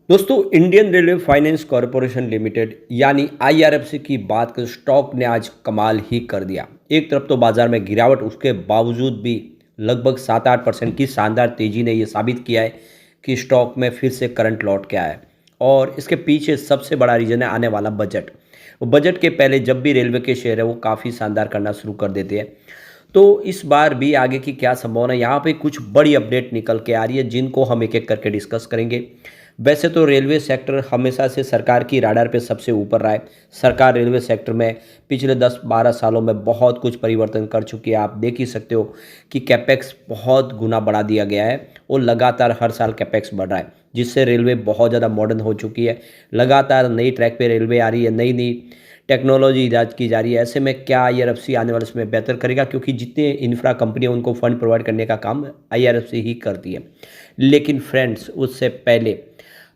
दोस्तों, Indian railway finance corporation limited यानी IRFC की बात करें, स्टॉक ने आज कमाल ही कर दिया। एक तरफ तो बाजार में गिरावट, उसके बावजूद भी लगभग 7-8% की शानदार तेजी ने यह साबित किया है कि स्टॉक में फिर से करंट लौट के आया है। और इसके पीछे सबसे बड़ा रीजन है आने वाला बजट। बजट के पहले जब भी रेलवे के शेयर है वो काफ़ी शानदार करना शुरू कर देते हैं। तो इस बार भी आगे की क्या संभावना है, यहाँ पे कुछ बड़ी अपडेट निकल के आ रही है जिनको हम एक एक करके डिस्कस करेंगे। वैसे तो रेलवे सेक्टर हमेशा से सरकार की राडार पे सबसे ऊपर रहा है। सरकार रेलवे सेक्टर में पिछले 10-12 सालों में बहुत कुछ परिवर्तन कर चुकी है। आप देख ही सकते हो कि कैपेक्स बहुत गुना बढ़ा दिया गया है और लगातार हर साल कैपेक्स बढ़ रहा है, जिससे रेलवे बहुत ज़्यादा मॉडर्न हो चुकी है। लगातार नई ट्रैक पे रेलवे आ रही है, नई नई टेक्नोलॉजी ईजाद की जा रही है। ऐसे में क्या आईआरएफसी आने वाले समय बेहतर करेगा, क्योंकि जितने इंफ्रा कंपनियां उनको फंड प्रोवाइड करने का काम आईआरएफसी ही करती है। लेकिन फ्रेंड्स, उससे पहले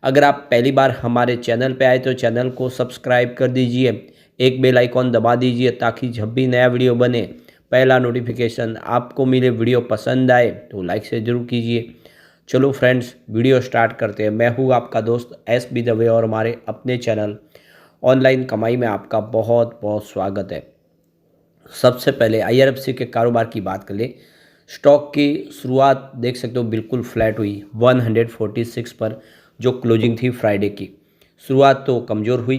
अगर आप पहली बार हमारे चैनल पे आए तो चैनल को सब्सक्राइब कर दीजिए, एक बेल आइकॉन दबा दीजिए ताकि जब भी नया वीडियो बने पहला नोटिफिकेशन आपको मिले। वीडियो पसंद आए तो लाइक से ज़रूर कीजिए। चलो फ्रेंड्स, वीडियो स्टार्ट करते हैं। मैं हूँ आपका दोस्त एस बी दवे और हमारे अपने चैनल ऑनलाइन कमाई में आपका बहुत बहुत स्वागत है। सबसे पहले आईआरएफसी के कारोबार की बात कर ले। स्टॉक की शुरुआत देख सकते हो बिल्कुल फ्लैट हुई 146 पर, जो क्लोजिंग थी फ्राइडे की। शुरुआत तो कमज़ोर हुई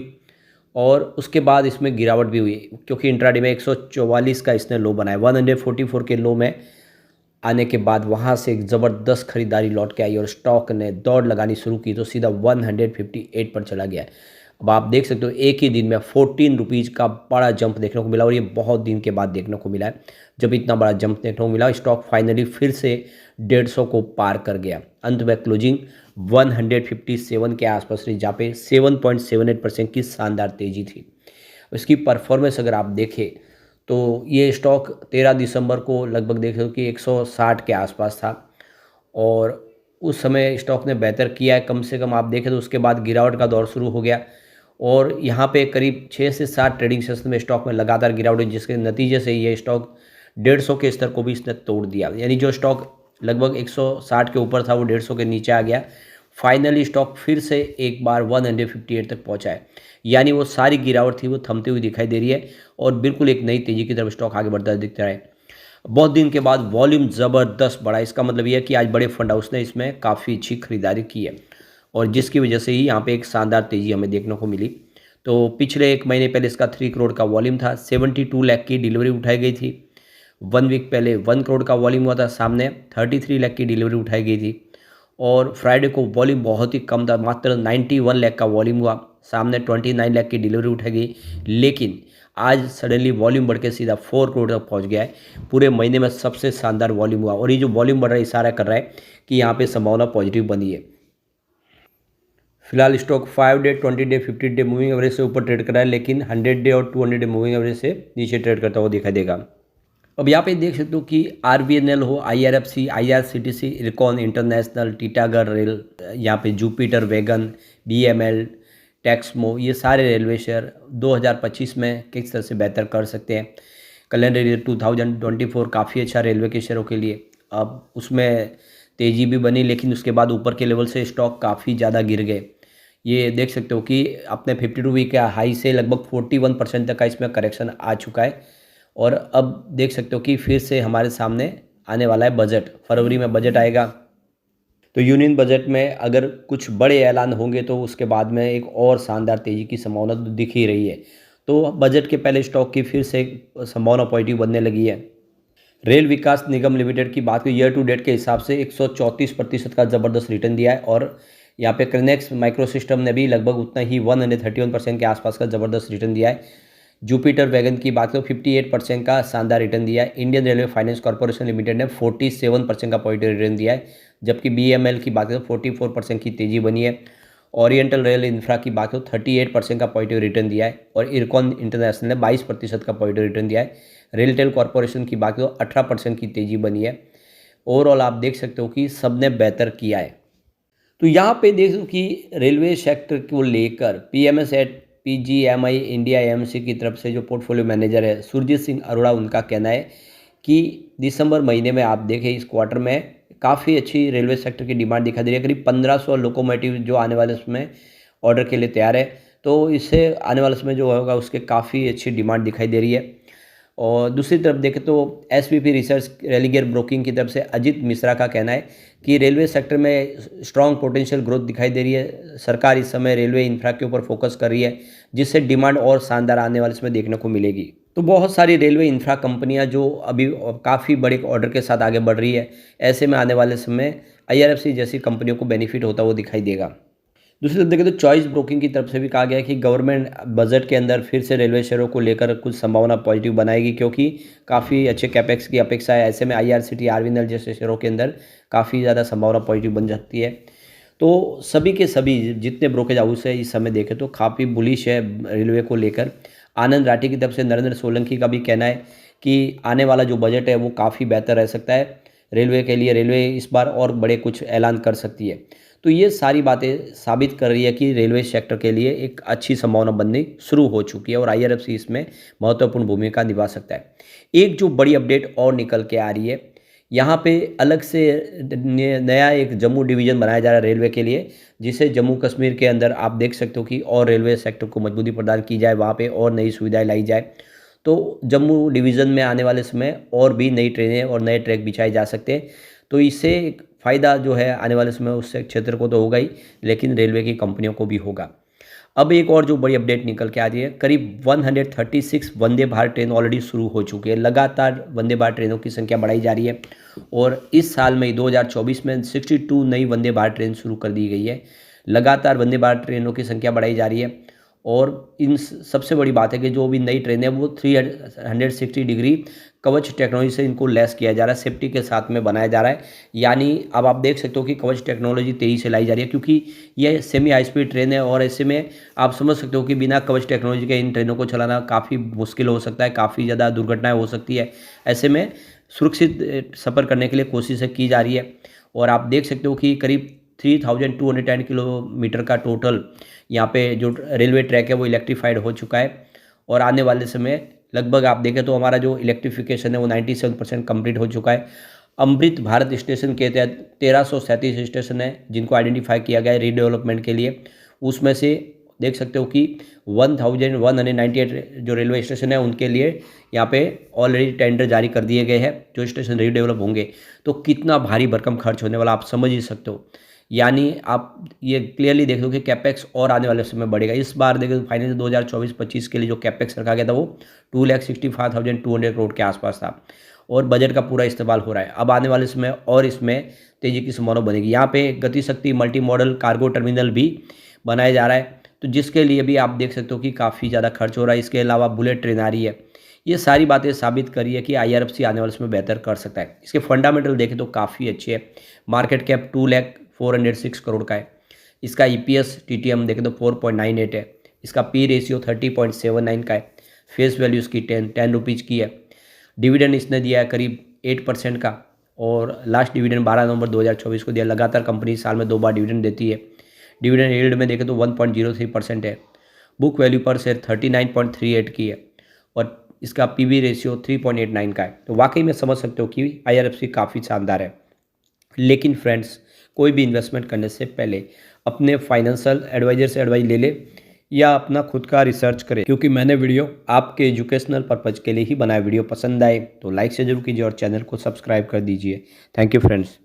और उसके बाद इसमें गिरावट भी हुई, क्योंकि इंट्राडे में 144 का इसने लो बनाया। 144 के लो में आने के बाद वहाँ से एक ज़बरदस्त खरीदारी लौट के आई और स्टॉक ने दौड़ लगानी शुरू की तो सीधा 158 पर चला गया। अब आप देख सकते हो एक ही दिन में 14 रुपीज़ का बड़ा जंप देखने को मिला और ये बहुत दिन के बाद देखने को मिला है जब इतना बड़ा जंप देखने को मिला। स्टॉक फाइनली फिर से 150 को पार कर गया। अंत में क्लोजिंग 157 के आसपास रही, जहाँ पे 7.78% की शानदार तेजी थी। इसकी परफॉर्मेंस अगर आप देखें तो ये स्टॉक 13 दिसंबर को लगभग देख लो कि 160 के आसपास था और उस समय स्टॉक ने बेहतर किया है। कम से कम आप देखें तो उसके बाद गिरावट का दौर शुरू हो गया और यहाँ पे करीब 6 से 7 ट्रेडिंग सेशन में स्टॉक में लगातार गिरावट हुई, जिसके नतीजे से ये स्टॉक 150 के स्तर को भी इसने तोड़ दिया। यानी जो स्टॉक लगभग 160 के ऊपर था वो 150 के नीचे आ गया। फाइनली स्टॉक फिर से एक बार 158 तक पहुंचा है। यानी वो सारी गिरावट थी वो थमती हुई दिखाई दे रही है और बिल्कुल एक नई तेजी की तरफ स्टॉक आगे बढ़ता दिख रहा है। बहुत दिन के बाद वॉल्यूम ज़बरदस्त बढ़ा। इसका मतलब ये है कि आज बड़े फंड हाउस ने इसमें काफ़ी अच्छी खरीदारी की है और जिसकी वजह से ही यहाँ पे एक शानदार तेज़ी हमें देखने को मिली। तो पिछले एक महीने पहले इसका 3 करोड़ का वॉल्यूम था, 72 लाख की डिलीवरी उठाई गई थी। 1 वीक पहले 1 करोड़ का वॉल्यूम हुआ था, सामने 33 लाख की डिलीवरी उठाई गई थी। और फ्राइडे को वॉल्यूम बहुत ही कम था, मात्र 91 लाख का वॉल्यूम हुआ, सामने 29 लाख की डिलीवरी उठाई गई। लेकिन आज सडनली वॉल्यूम बढ़ के सीधा 4 करोड़ तक पहुंच गया है। पूरे महीने में सबसे शानदार वॉल्यूम हुआ और ये जो वॉल्यूम बढ़ रहा है इशारा कर रहा है कि यहाँ पे संभावना पॉजिटिव बनी है। फिलहाल stock 5 day, 20 day, 50 day moving average से ऊपर ट्रेड कर रहा है, लेकिन 100 डे और 200 डे मूविंग एवरेज से नीचे ट्रेड करता हुआ दिखाई देगा। अब यहाँ पे देख सकते हो कि आरबीएनएल हो, IRFC, IRCTC, IRCON international, Titagarh rail, यहाँ पे जुपिटर वैगन, बीएमएल, टैक्समो, ये सारे रेलवे शेयर 2025 में किस तरह से बेहतर कर सकते हैं। कैलेंडर ईयर 2024 काफ़ी अच्छा रेलवे के शेयरों के लिए। अब उसमें तेज़ी भी बनी, लेकिन उसके बाद ऊपर के लेवल से स्टॉक काफ़ी ज़्यादा गिर गए। ये देख सकते हो कि अपने 52 वीक का हाई से लगभग 41% तक का इसमें करेक्शन आ चुका है। और अब देख सकते हो कि फिर से हमारे सामने आने वाला है बजट। फरवरी में बजट आएगा तो यूनियन बजट में अगर कुछ बड़े ऐलान होंगे तो उसके बाद में एक और शानदार तेज़ी की संभावना तो दिख ही रही है। तो बजट के पहले स्टॉक की फिर से संभावना पॉजिटिव बनने लगी है। रेल विकास निगम लिमिटेड की बात करें, ईयर टू डेट के हिसाब से 134% का ज़बरदस्त रिटर्न दिया है और यहाँ पे क्रेनेक्स माइक्रो सिस्टम ने भी लगभग उतना ही 131% के आसपास का ज़बरदस्त रिटर्न दिया है। जुपिटर वैगन की बात करें 58% का शानदार रिटर्न दिया है। Indian railway finance corporation limited ने 47% का पॉजिटिव रिटर्न दिया है, जबकि बीएमएल की बात करें 44% की तेज़ी बनी है। ओरिएंटल रेल इंफ्रा की बात करें 38% का पॉजिटिव रिटर्न दिया है और इरकॉन इंटरनेशनल ने 22% का पॉजिटिव रिटर्न दिया है। रेलटेल कॉर्पोरेशन की बात करें 18% की तेज़ी बनी है। ओवरऑल आप देख सकते हो कि सब ने बेहतर किया है। तो यहाँ पे देखो कि रेलवे सेक्टर को लेकर PMS at PGMI India AMC की तरफ से जो पोर्टफोलियो मैनेजर है सुरजीत सिंह अरोड़ा, उनका कहना है कि दिसंबर महीने में आप देखें इस क्वार्टर में काफ़ी अच्छी रेलवे सेक्टर की डिमांड दिखाई दे रही है। करीब 1500 लोकोमोटिव जो आने वाले समय ऑर्डर के लिए तैयार है। तो इससे आने वाले समय जो होगा उसके काफ़ी अच्छी डिमांड दिखाई दे रही है। और दूसरी तरफ देखें तो एसवीपी रिसर्च रेलिगेयर ब्रोकिंग की तरफ से अजीत मिश्रा का कहना है कि रेलवे सेक्टर में स्ट्रॉन्ग पोटेंशियल ग्रोथ दिखाई दे रही है। सरकार इस समय रेलवे इंफ्रा के ऊपर फोकस कर रही है, जिससे डिमांड और शानदार आने वाले समय देखने को मिलेगी। तो बहुत सारी रेलवे इंफ्रा कंपनियां जो अभी काफ़ी बड़े ऑर्डर के साथ आगे बढ़ रही है, ऐसे में आने वाले समय आईआरएफसी जैसी कंपनियों को बेनिफिट होता हुआ दिखाई देगा। दूसरी तरफ देखें तो चॉइस ब्रोकिंग की तरफ से भी कहा गया है कि गवर्नमेंट बजट के अंदर फिर से रेलवे शेयरों को लेकर कुछ संभावना पॉजिटिव बनाएगी, क्योंकि काफ़ी अच्छे कैपेक्स की अपेक्षा है। ऐसे में आईआरसीटी, आरवीएनएल जैसे शेयरों के अंदर काफ़ी ज़्यादा संभावना पॉजिटिव बन जाती है। तो सभी के सभी जितने ब्रोकेज हाउस है इस समय देखें तो काफ़ी बुलिश है रेलवे को लेकर। आनंद राठी की तरफ से नरेंद्र सोलंकी का भी कहना है कि आने वाला जो बजट है वो काफ़ी बेहतर रह सकता है रेलवे के लिए। रेलवे इस बार और बड़े कुछ ऐलान कर सकती है। तो ये सारी बातें साबित कर रही है कि रेलवे सेक्टर के लिए एक अच्छी संभावना बननी शुरू हो चुकी है और आईआरएफसी इसमें महत्वपूर्ण भूमिका निभा सकता है। एक जो बड़ी अपडेट और निकल के आ रही है, यहाँ पे अलग से नया एक जम्मू डिवीज़न बनाया जा रहा है रेलवे के लिए, जिसे जम्मू कश्मीर के अंदर आप देख सकते हो कि और रेलवे सेक्टर को मजबूती प्रदान की जाए, वहाँ पे और नई सुविधाएं लाई जाए। तो जम्मू डिवीज़न में आने वाले समय और भी नई ट्रेनें और नए ट्रैक बिछाए जा सकते हैं। तो इससे फ़ायदा जो है आने वाले समय उससे क्षेत्र को तो होगा ही, लेकिन रेलवे की कंपनियों को भी होगा। अब एक और जो बड़ी अपडेट निकल के आ रही है, करीब 136 वंदे भारत ट्रेन ऑलरेडी शुरू हो चुकी है। लगातार वंदे भारत ट्रेनों की संख्या बढ़ाई जा रही है और इस साल में 2024 में 62 नई वंदे भारत ट्रेन शुरू कर दी गई है। लगातार वंदे भारत ट्रेनों की संख्या बढ़ाई जा रही है और इन सबसे बड़ी बात है कि जो भी नई ट्रेन है वो 360 डिग्री कवच टेक्नोलॉजी से इनको लेस किया जा रहा है, सेफ्टी के साथ में बनाया जा रहा है। यानी अब आप देख सकते हो कि कवच टेक्नोलॉजी तेज़ी से लाई जा रही है, क्योंकि यह सेमी हाई स्पीड ट्रेन है और ऐसे में आप समझ सकते हो कि बिना कवच टेक्नोलॉजी के इन ट्रेनों को चलाना काफ़ी मुश्किल हो सकता है, काफ़ी ज़्यादा दुर्घटनाएँ हो सकती है। ऐसे में सुरक्षित सफ़र करने के लिए कोशिशें की जा रही है और आप देख सकते हो कि करीब 3210 किलोमीटर का टोटल यहाँ पे जो रेलवे ट्रैक है वो इलेक्ट्रीफाइड हो चुका है और आने वाले समय लगभग आप देखें तो हमारा जो इलेक्ट्रिफिकेशन है वो 97% कंप्लीट हो चुका है। अमृत भारत स्टेशन के तहत 1337 स्टेशन है जिनको आइडेंटिफाई किया गया है रीडेवलपमेंट के लिए। उसमें से देख सकते हो कि 1198 जो रेलवे स्टेशन है उनके लिए यहाँ पे ऑलरेडी टेंडर जारी कर दिए गए हैं जो स्टेशन रीडेवलप होंगे। तो कितना भारी भरकम खर्च होने वाला आप समझ ही सकते हो। यानी आप ये क्लियरली देख लो कि कैपेक्स और आने वाले समय बढ़ेगा। इस बार देखो फाइनेंस 2024-25 के लिए जो कैपेक्स रखा गया था वो 2,65,200 करोड़ के आसपास था और बजट का पूरा इस्तेमाल हो रहा है। अब आने वाले समय और इसमें तेज़ी की संभावना बनेगी। यहाँ पे गति शक्ति मल्टी मॉडल कार्गो टर्मिनल भी बनाया जा रहा है, तो जिसके लिए भी आप देख सकते हो कि काफ़ी ज़्यादा खर्च हो रहा है। इसके अलावा बुलेट ट्रेन आ रही है। ये सारी बातें साबित कर रही है कि आईआरएफसी आने वाले समय बेहतर कर सकता है। इसके फंडामेंटल देखें तो काफ़ी अच्छे है। मार्केट कैप 2,04,6 करोड़ का है। इसका ईपीएस टीटीएम देखें तो 4.98 है। इसका पी रेशियो 30.79 का है। फेस वैल्यू इसकी 10 रुपीज़ की है। डिविडेंड इसने दिया है करीब 8% का और लास्ट डिविडेंड 12 नवंबर 2024 को दिया। लगातार कंपनी साल में 2 बार डिविडेंड देती है। डिविडेंड यील्ड में देखें तो 1.03% है। बुक वैल्यू पर शेयर 39.38 की है और इसका पीवी रेशियो 3.89 का है। तो वाकई में समझ सकते हो कि आईआरएफसी काफ़ी शानदार है। लेकिन फ्रेंड्स, कोई भी इन्वेस्टमेंट करने से पहले अपने फाइनेंशियल एडवाइजर से एडवाइस ले ले या अपना खुद का रिसर्च करें, क्योंकि मैंने वीडियो आपके एजुकेशनल पर्पज़ के लिए ही बनाया। वीडियो पसंद आए तो लाइक से जरूर कीजिए और चैनल को सब्सक्राइब कर दीजिए। Thank you friends.